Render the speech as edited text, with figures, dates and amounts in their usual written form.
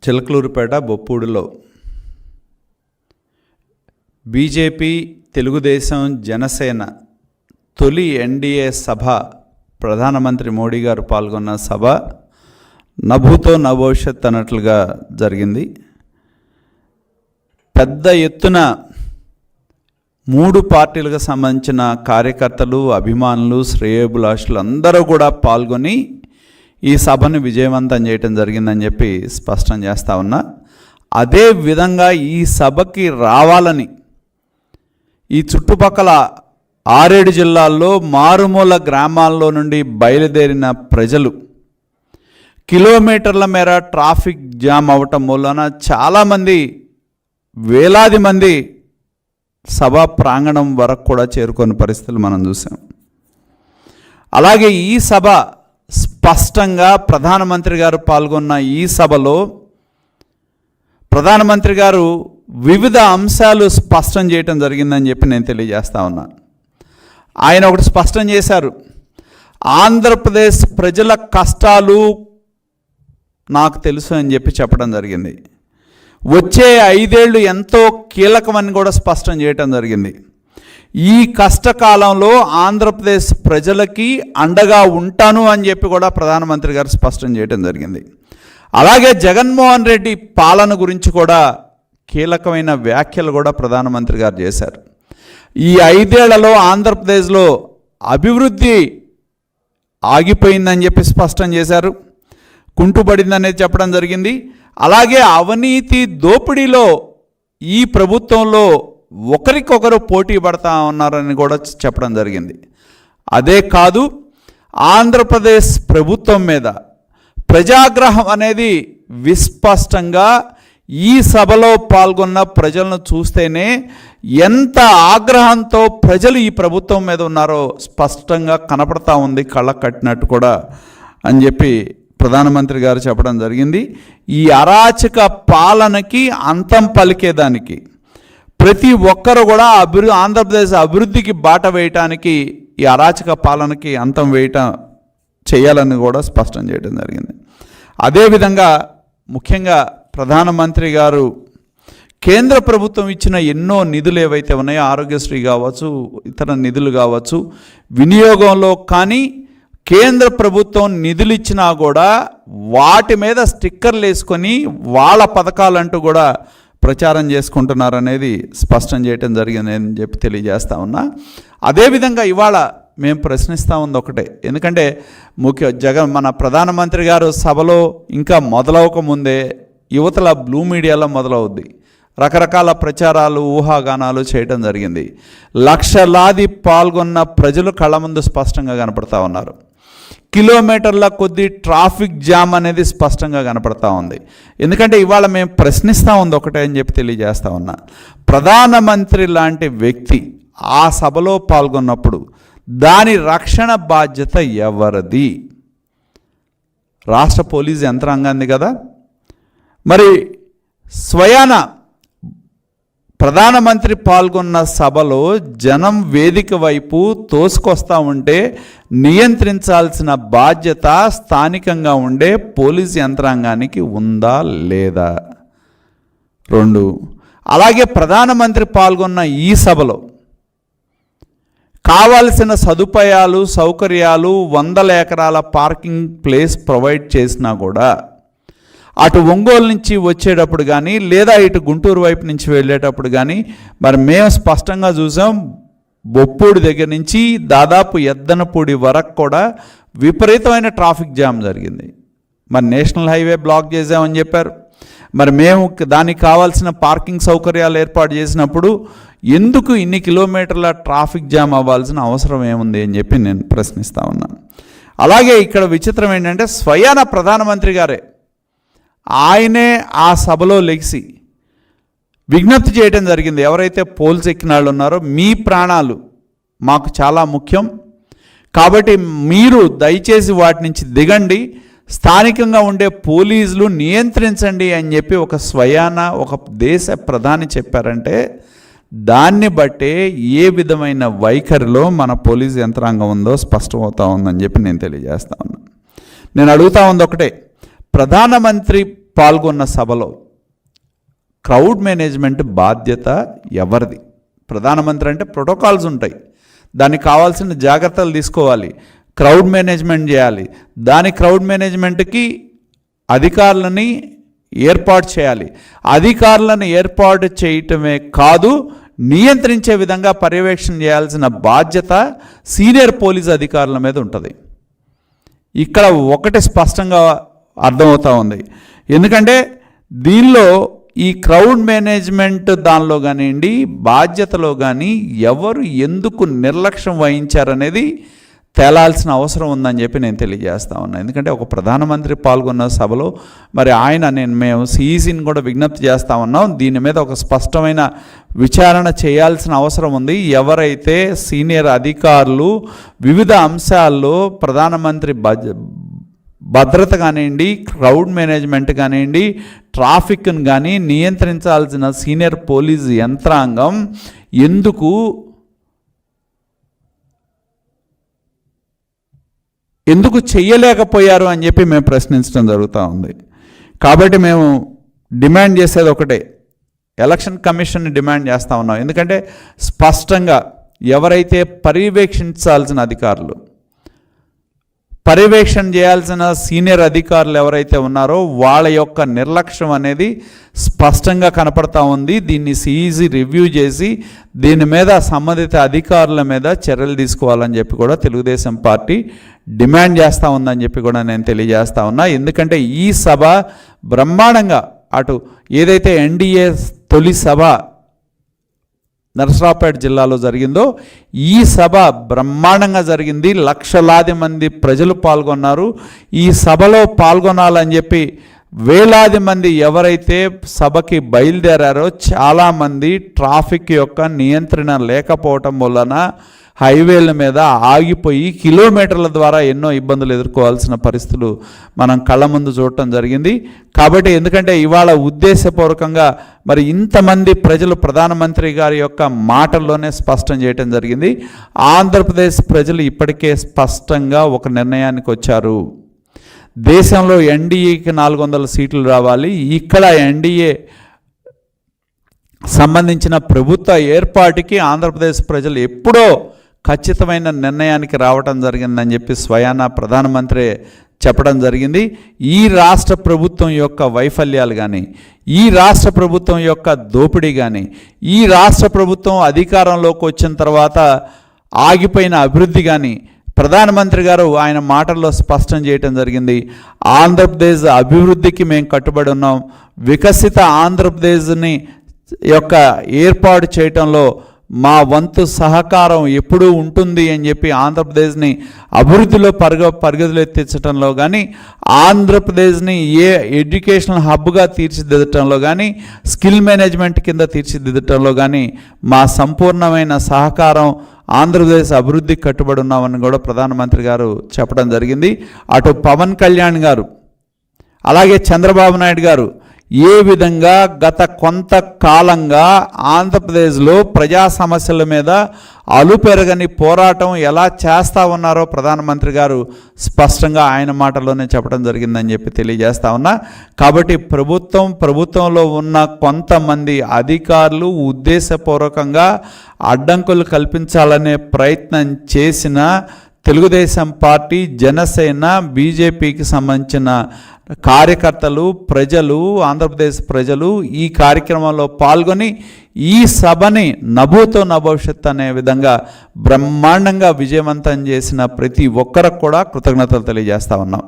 Chilakaluripet బొప్పూడిలో BJP, Telugu Desam, Janasena తొలి NDA సభ, ప్రధానమంత్రి మోడీ గారు పాల్గొన్న సభ నభూతో నభవిష్యత్ అన్నట్లుగా జరిగింది. పెద్ద ఎత్తున 3 పార్టీలకు సంబంధించిన కార్యకర్తలు, అభిమానులు, శ్రేయోభిలాషులు అందరూ కూడా పాల్గొని ఈ సభను విజయవంతం చేయటం జరిగిందని చెప్పి స్పష్టం చేస్తూ ఉన్నా. అదే విధంగా ఈ సభకి రావాలని ఈ చుట్టుపక్కల 6-7 జిల్లాల్లో మారుమూల గ్రామాల్లో నుండి బయలుదేరిన ప్రజలు కిలోమీటర్ల మేర ట్రాఫిక్ జామ్ అవటం వలన చాలామంది, వేలాది మంది సభా ప్రాంగణం వరకు కూడా చేరుకునే పరిస్థితులు మనం చూసాం. అలాగే ఈ సభ స్పష్టంగా ప్రధానమంత్రి గారు పాల్గొన్న ఈ సభలో ప్రధానమంత్రి గారు వివిధ అంశాలు స్పష్టం చేయటం జరిగిందని చెప్పి నేను తెలియజేస్తా ఉన్నాను. ఆయన ఒకటి స్పష్టం చేశారు, ఆంధ్రప్రదేశ్ ప్రజల కష్టాలు నాకు తెలుసు అని చెప్పి చెప్పడం జరిగింది. వచ్చే 5 ఏళ్ళు ఎంతో కీలకమని కూడా స్పష్టం చేయటం జరిగింది. ఈ కష్టకాలంలో ఆంధ్రప్రదేశ్ ప్రజలకి అండగా ఉంటాను అని చెప్పి కూడా ప్రధానమంత్రి గారు స్పష్టం చేయటం జరిగింది. అలాగే జగన్మోహన్ రెడ్డి పాలన గురించి కూడా కీలకమైన వ్యాఖ్యలు కూడా ప్రధానమంత్రి గారు చేశారు. ఈ 5 ఏళ్లలో ఆంధ్రప్రదేశ్లో అభివృద్ధి ఆగిపోయిందని చెప్పి స్పష్టం చేశారు, కుంటుపడిందనేది చెప్పడం జరిగింది. అలాగే అవినీతి దోపిడీలో ఈ ప్రభుత్వంలో ఒకరికొకరు పోటీ పడతా ఉన్నారని కూడా చెప్పడం జరిగింది. అదే కాదు, ఆంధ్రప్రదేశ్ ప్రభుత్వం మీద ప్రజాగ్రహం అనేది విస్పష్టంగా ఈ సభలో పాల్గొన్న ప్రజలను చూస్తేనే ఎంత ఆగ్రహంతో ప్రజలు ఈ ప్రభుత్వం మీద ఉన్నారో స్పష్టంగా కనపడతా ఉంది, కళ్ళకు కట్టినట్టు కూడా అని చెప్పి ప్రధానమంత్రి గారు చెప్పడం జరిగింది. ఈ అరాచక పాలనకి అంతం పలికేదానికి ప్రతి ఒక్కరు కూడా ఆంధ్రప్రదేశ్ అభివృద్ధికి బాట వేయటానికి, ఈ అరాచక పాలనకి అంతం చేయాలని కూడా స్పష్టం చేయడం జరిగింది. అదేవిధంగా ముఖ్యంగా ప్రధానమంత్రి గారు కేంద్ర ప్రభుత్వం ఇచ్చిన ఎన్నో నిధులు ఏవైతే ఉన్నాయో, ఆరోగ్యశ్రీ కావచ్చు, ఇతర నిధులు కావచ్చు, వినియోగంలో కానీ కేంద్ర ప్రభుత్వం నిధులు ఇచ్చినా కూడా వాటి మీద స్టిక్కర్లు వేసుకొని వాళ్ళ పథకాలంటూ కూడా ప్రచారం చేసుకుంటున్నారనేది స్పష్టం చేయటం జరిగిందని చెప్పి తెలియజేస్తా ఉన్నా. అదేవిధంగా ఇవాళ మేము ప్రశ్నిస్తూ ఉంది ఒకటే, ఎందుకంటే మన ప్రధానమంత్రి గారు సభలో ఇంకా మొదలవకముందే యువతల బ్లూ మీడియాలో మొదలవుద్ది, రకరకాల ప్రచారాలు, ఊహాగానాలు చేయటం జరిగింది. లక్షలాది పాల్గొన్న ప్రజలు కళ్ళ ముందు స్పష్టంగా కనపడతా ఉన్నారు. కిలోమీటర్ల కొద్దీ ట్రాఫిక్ జామ్ అనేది స్పష్టంగా కనపడతా ఉంది. ఎందుకంటే ఇవాళ మేము ప్రశ్నిస్తూ ఉంది ఒకటే అని చెప్పి తెలియజేస్తా ఉన్నా, ప్రధానమంత్రి లాంటి వ్యక్తి ఆ సభలో పాల్గొన్నప్పుడు దాని రక్షణ బాధ్యత ఎవరిది? రాష్ట్ర పోలీసు యంత్రాంగాన్ని కదా. మరి స్వయాన ప్రధానమంత్రి పాల్గొన్న సభలో జనం వేదిక వైపు తోసుకొస్తూ ఉంటే నియంత్రించాల్సిన బాధ్యత స్థానికంగా ఉండే పోలీసు యంత్రాంగానికి ఉందా లేదా? 2, అలాగే ప్రధానమంత్రి పాల్గొన్న ఈ సభలో కావాల్సిన సదుపాయాలు, సౌకర్యాలు, 100 ఎకరాల పార్కింగ్ ప్లేస్ ప్రొవైడ్ చేసినా కూడా అటు ఒంగోలు నుంచి వచ్చేటప్పుడు కానీ లేదా ఇటు గుంటూరు వైపు నుంచి వెళ్ళేటప్పుడు కానీ మరి మేము స్పష్టంగా చూసాం, బొప్పూడి దగ్గర నుంచి దాదాపు ఎద్దనపూడి వరకు కూడా విపరీతమైన ట్రాఫిక్ జామ్ జరిగింది. మరి నేషనల్ హైవే బ్లాక్ చేసామని చెప్పారు. మరి మేము దానికి కావాల్సిన పార్కింగ్ సౌకర్యాలు ఏర్పాటు చేసినప్పుడు ఎందుకు ఇన్ని కిలోమీటర్ల ట్రాఫిక్ జామ్ అవ్వాల్సిన అవసరం ఏముంది అని చెప్పి నేను ప్రశ్నిస్తూ ఉన్నాను. అలాగే ఇక్కడ విచిత్రం ఏంటంటే స్వయాన ప్రధానమంత్రి గారే ఆయనే ఆ సభలో లెగిసి విజ్ఞప్తి చేయడం జరిగింది, ఎవరైతే పోల్స్ ఎక్కిన వాళ్ళు ఉన్నారో మీ ప్రాణాలు మాకు చాలా ముఖ్యం, కాబట్టి మీరు దయచేసి వాటి నుంచి దిగండి, స్థానికంగా ఉండే పోలీసులు నియంత్రించండి అని చెప్పి ఒక దేశ ప్రధాని చెప్పారంటే దాన్ని బట్టే ఏ విధమైన వైఖరిలో మన పోలీసు యంత్రాంగం ఉందో స్పష్టమవుతా ఉందని చెప్పి నేను తెలియజేస్తా ఉన్నాను. నేను అడుగుతా ఉంది ఒకటే, ప్రధానమంత్రి పాల్గొన్న సభలో క్రౌడ్ మేనేజ్మెంట్ బాధ్యత ఎవరిది? ప్రధానమంత్రి అంటే ప్రోటోకాల్స్ ఉంటాయి, దానికి కావాల్సిన జాగ్రత్తలు తీసుకోవాలి, క్రౌడ్ మేనేజ్మెంట్ చేయాలి. దాని క్రౌడ్ మేనేజ్మెంట్కి అధికారులని ఏర్పాటు చేయాలి. అధికారులను ఏర్పాటు చేయటమే కాదు, నియంత్రించే విధంగా పర్యవేక్షణ చేయాల్సిన బాధ్యత సీనియర్ పోలీస్ అధికారుల మీద ఉంటుంది. ఇక్కడ ఒకటి స్పష్టంగా అర్థమవుతూ ఉంది. ఎందుకంటే దీనిలో ఈ క్రౌడ్ మేనేజ్మెంట్ దానిలో కానివ్వండి, బాధ్యతలో కానీ ఎవరు ఎందుకు నిర్లక్ష్యం వహించారనేది తేలాల్సిన అవసరం ఉందని చెప్పి నేను తెలియజేస్తా ఉన్నాను. ఎందుకంటే ఒక ప్రధానమంత్రి పాల్గొన్న సభలో మరి మేము సిఈసిని కూడా విజ్ఞప్తి చేస్తూ ఉన్నాం, దీని మీద ఒక స్పష్టమైన విచారణ చేయాల్సిన అవసరం ఉంది. ఎవరైతే సీనియర్ అధికారులు వివిధ అంశాల్లో ప్రధానమంత్రి భద్రత కానివ్వండి, క్రౌడ్ మేనేజ్మెంట్ కానివ్వండి, ట్రాఫిక్ను కానీ నియంత్రించాల్సిన సీనియర్ పోలీస్ యంత్రాంగం ఎందుకు చెయ్యలేకపోయారు అని చెప్పి మేము ప్రశ్నించడం జరుగుతూ ఉంది. కాబట్టి మేము డిమాండ్ చేసేది ఒకటే, ఎలక్షన్ కమిషన్ని డిమాండ్ చేస్తూ ఉన్నాం. ఎందుకంటే స్పష్టంగా ఎవరైతే పర్యవేక్షించాల్సిన అధికారులు, పర్యవేక్షణ చేయాల్సిన సీనియర్ అధికారులు ఎవరైతే ఉన్నారో వాళ్ళ యొక్క నిర్లక్ష్యం అనేది స్పష్టంగా కనపడతా ఉంది. దీన్ని సిఈసి రివ్యూ చేసి దీని మీద సంబంధిత అధికారుల మీద చర్యలు తీసుకోవాలని చెప్పి కూడా తెలుగుదేశం పార్టీ డిమాండ్ చేస్తూ ఉందని చెప్పి కూడా నేను తెలియజేస్తా ఉన్నా. ఎందుకంటే ఈ సభ బ్రహ్మాండంగా అటు ఏదైతే ఎన్డీఏ తొలి సభ నరసరావుపేట జిల్లాలో జరిగిందో ఈ సభ బ్రహ్మాండంగా జరిగింది. లక్షలాది మంది ప్రజలు పాల్గొన్నారు. ఈ సభలో పాల్గొనాలని చెప్పి వేలాది మంది ఎవరైతే సభకి బయలుదేరారో చాలామంది ట్రాఫిక్ యొక్క నియంత్రణ లేకపోవటం వలన హైవేల మీద ఆగిపోయి కిలోమీటర్ల ద్వారా ఎన్నో ఇబ్బందులు ఎదుర్కోవాల్సిన పరిస్థితులు మనం కళ్ళ ముందు చూడటం జరిగింది. కాబట్టి ఎందుకంటే ఇవాళ ఉద్దేశపూర్వకంగా మరి ఇంతమంది ప్రజలు ప్రధానమంత్రి గారి యొక్క మాటల్లోనే స్పష్టం చేయటం జరిగింది. ఆంధ్రప్రదేశ్ ప్రజలు ఇప్పటికే స్పష్టంగా ఒక నిర్ణయానికి వచ్చారు. దేశంలో ఎన్డీఏకి 400 సీట్లు రావాలి, ఇక్కడ ఎన్డీఏ సంబంధించిన ప్రభుత్వ ఏర్పాటుకి ఆంధ్రప్రదేశ్ ప్రజలు ఎప్పుడో ఖచ్చితమైన నిర్ణయానికి రావటం జరిగిందని చెప్పి స్వయానా ప్రధానమంత్రి చెప్పడం జరిగింది. ఈ రాష్ట్ర ప్రభుత్వం యొక్క వైఫల్యాలు కానీ, ఈ రాష్ట్ర ప్రభుత్వం యొక్క దోపిడీ కానీ, ఈ రాష్ట్ర ప్రభుత్వం అధికారంలోకి వచ్చిన తర్వాత ఆగిపోయిన అభివృద్ధి కానీ ప్రధానమంత్రి గారు ఆయన మాటల్లో స్పష్టం చేయటం జరిగింది. ఆంధ్రప్రదేశ్ అభివృద్ధికి మేము కట్టుబడి ఉన్నాం, వికసిత ఆంధ్రప్రదేశ్ని యొక్క ఏర్పాటు చేయటంలో మా వంతు సహకారం ఎప్పుడూ ఉంటుంది అని చెప్పి ఆంధ్రప్రదేశ్ని అభివృద్ధిలో పరిగెత్తించడంలో కానీ, ఆంధ్రప్రదేశ్ని ఏ ఎడ్యుకేషనల్ హబ్గా తీర్చిదిద్దటంలో కానీ, స్కిల్ మేనేజ్మెంట్ కింద తీర్చిదిద్దటంలో కానీ మా సంపూర్ణమైన సహకారం ఆంధ్రప్రదేశ్ అభివృద్ధికి కట్టుబడి ఉన్నామని కూడా ప్రధానమంత్రి గారు చెప్పడం జరిగింది. అటు పవన్ కళ్యాణ్ గారు అలాగే చంద్రబాబు నాయుడు గారు ఏ విధంగా గత కొంతకాలంగా ఆంధ్రప్రదేశ్లో ప్రజా సమస్యల మీద అలుపెరగని పోరాటం ఎలా చేస్తూ ఉన్నారో ప్రధానమంత్రి గారు స్పష్టంగా ఆయన మాటల్లోనే చెప్పడం జరిగిందని చెప్పి తెలియజేస్తా ఉన్నా. కాబట్టి ప్రభుత్వంలో ఉన్న కొంతమంది అధికారులు ఉద్దేశపూర్వకంగా అడ్డంకులు కల్పించాలనే ప్రయత్నం చేసిన తెలుగుదేశం పార్టీ, జనసేన, బీజేపీకి సంబంధించిన కార్యకర్తలు, ప్రజలు, ఆంధ్రప్రదేశ్ ప్రజలు ఈ కార్యక్రమంలో పాల్గొని ఈ సభని నభూతో నభవిష్యత్ అనే విధంగా బ్రహ్మాండంగా విజయవంతం చేసిన ప్రతి ఒక్కరికి కూడా కృతజ్ఞతలు తెలియజేస్తా ఉన్నాం.